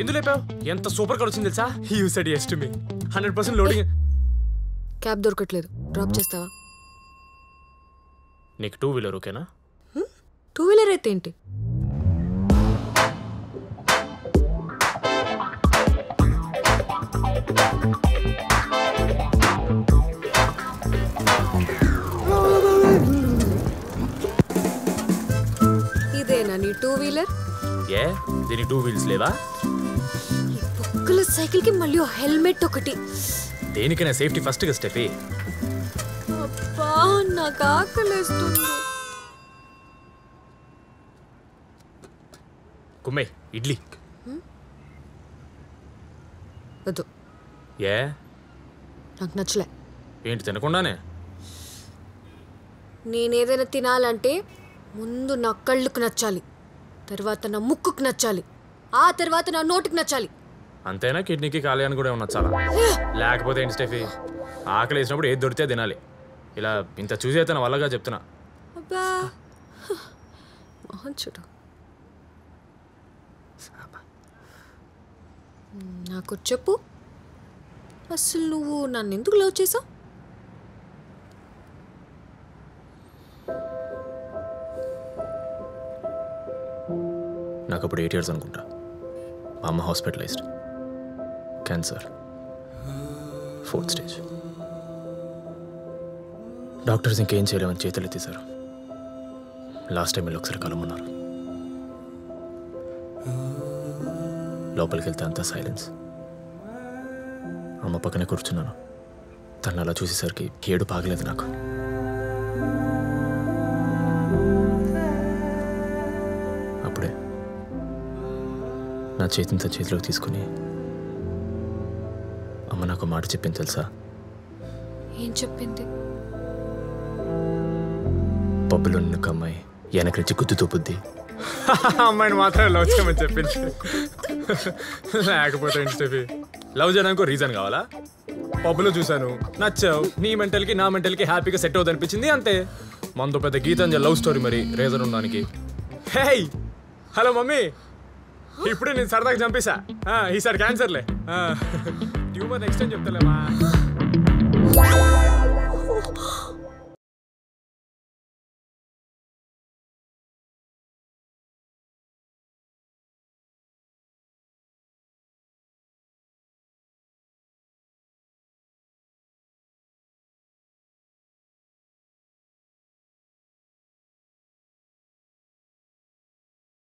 ఎందుకు లేపావు? ఎంత super car వచ్చింది తెలుసా? You said yes to me. 100% loading. Cab దొరకట్లేదు, డ్రాప్ చేస్తావా? నీకు 2 వీలర్ ఓకేనా? 2 వీలర్ అయితే ఏంటి? ఇదేనా నీ 2 వీలర్? ఏ దీనికి 2 వీల్స్ లేవా? ఒక్కల సైకిల్ కి మళ్ళీ హెల్మెట్ ఒకటి. దేనికైనా సేఫ్టీ ఫస్ట్ గా స్టెఫీ. అబ్బా నాకు ఆకలేస్తుంది. కుమ్మే ఇడ్లీ. వద్దు. ఏ నాకు నచ్చలే. ఏంటి తినకుండానే? నేనేదైనా తినాలంటే ముందు నా కళ్ళుకు నచ్చాలి, తర్వాత నా ముక్కుకు నచ్చాలి, ఆ తర్వాత నా నోటికి నచ్చాలి. అంతేనా? కిడ్నీకి కాలేయాన్ని కూడా నచ్చాలా? లేకపోతే ఏంటి స్టెఫీ, ఆకలి వేసినప్పుడు ఏది దొరికితే తినాలి. ఇలా ఇంత చూసి అయితే నా వల్లగా చెప్తున్నా. అబ్బా మోహన్ చూడు, నాకు చెప్పు, అసలు నువ్వు నన్ను ఎందుకు లవ్ చేసావు? నాకు అప్పుడు 8 years అనుకుంటా. మా అమ్మ hospitalised, cancer 4th stage. Doctors ఇంకేం చేయలేమని చేతులు ఎత్తేశారు. లాస్ట్ టైం వీళ్ళు ఒకసారి కలమన్నారు. లోపలికి వెళ్తే అంతా సైలెన్స్. అమ్మ పక్కనే కూర్చున్నాను. తను అలా చూసేసరికి ఏడు పాగలేదు నాకు. అప్పుడే నా చేతిని తన చేతిలోకి తీసుకుని అమ్మ నాకు మాట చెప్పింది తెలుసా? ఏం చెప్పింది? పబ్బులో నిన్ను అమ్మాయి వెనకరించి గుద్దుతో బుద్ధి అమ్మాయిని మాత్రం లవ్ చేయమని చెప్పింది. లేకపోతే ఏంటి, లవ్ చేయడానికి రీజన్ కావాలా? పబ్బులో చూశాను, నచ్చావు, నీ మెంటల్కి నా మెంటల్కి హ్యాపీగా సెట్ అవుతుంది అనిపించింది, అంతే. మనతో పెద్ద గీతాంజలి లవ్ స్టోరీ మరి రీజన్ ఉండడానికి. హే హలో మమ్మీ, ఇప్పుడే నేను సరదాగా చంపేశా. ఈసారి క్యాన్సర్లే, ట్యూమర్ నెక్స్ట్ టైం చెప్తాలేమా.